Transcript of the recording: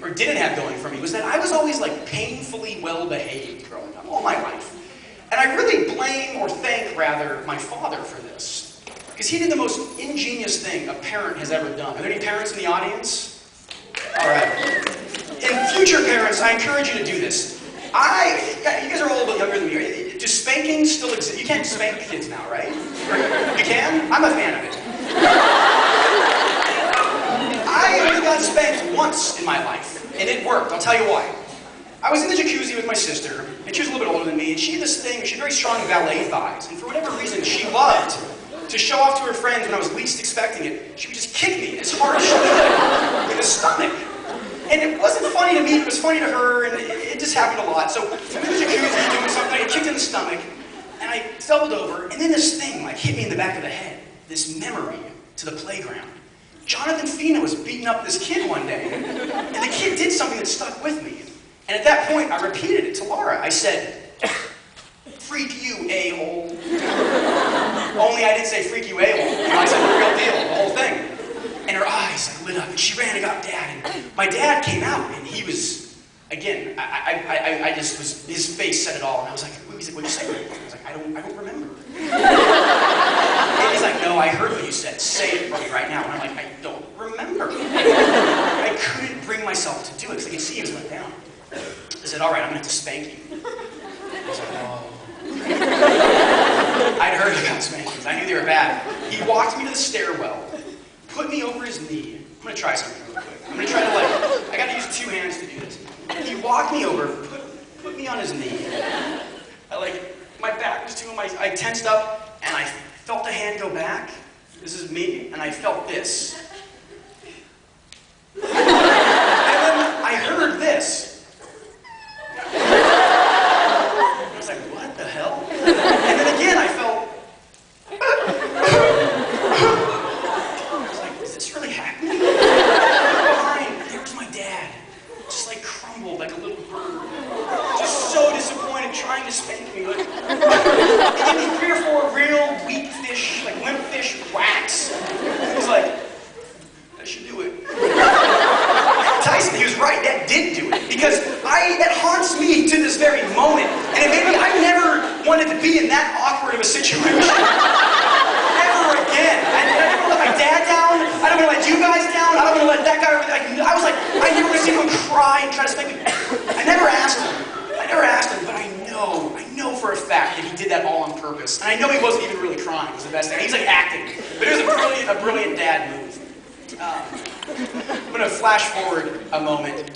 or didn't have going for me, was that I was always like painfully well-behaved growing up, all my life. And I really blame, or thank rather, my father for this. Because he did the most ingenious thing a parent has ever done. Are there any parents in the audience? All right. And future parents, I encourage you to do this. You guys are all a little younger than me. Do spankings still exist? You can't spank kids now, right? You can? I'm a fan of it. I only got spanked once in my life, and it worked. I'll tell you why. I was in the jacuzzi with my sister, and she was a little bit older than me, and she had this thing, she had very strong ballet thighs, and for whatever reason, she loved to show off to her friends when I was least expecting it. She would just kick me as hard as she could in the stomach. And it wasn't funny to me, it was funny to her, and it just happened a lot. So I'm in the jacuzzi doing something, I get kicked in the stomach, and I doubled over, and then this thing like hit me in the back of the head, this memory to the playground. Jonathan Fina was beating up this kid one day, and the kid did something that stuck with me. And at that point, I repeated it to Laura. I said, "Freak you, a-hole." Only I didn't say freak you, a-hole. I said the real deal, the whole thing. And her eyes like, lit up, and she ran and got Dad. And my dad came out, and he was, again, I just was, his face said it all. And I was like, he's like, what'd you say? I was like, I don't remember. And he's like, no, I heard what you said. Say it for me right now. And I'm like, I don't remember. I couldn't bring myself to do it, because I could see he was let down. I said, all right, I'm going to have to spank you. I was like, oh. I'd heard about spankings. I knew they were bad. He walked me to the stairwell, put me over his knee. I'm going to try something real quick. I'm going to try to I got to use 2 hands to do this. He walked me over, put me on his knee. My back was to him, I tensed up, and I felt the hand go back. This is me, and I felt this. And then I heard this. I was like, what the hell? And then again, I felt... I was like, is this really happening? Behind, there was my dad. Just like crumbled like a little bird. Just so disappointed, trying to spank me. Like, he gave me 3 or 4 real weak fish, like limp fish whacks. He was like, I should do it. Tyson, he was right, that did do it. Because it haunts me to this very moment. And it made me, I never wanted to be in that awkward of a situation. Ever again. I never let my dad down. I don't want to let you guys down. I don't want to let that guy, I was like, I never want to see him cry and try to spank me. I never asked him, but I know for a fact that he did that all on purpose. And I know he wasn't even really crying, it was the best thing. He was like acting. But it was a brilliant dad move. I'm going to flash forward a moment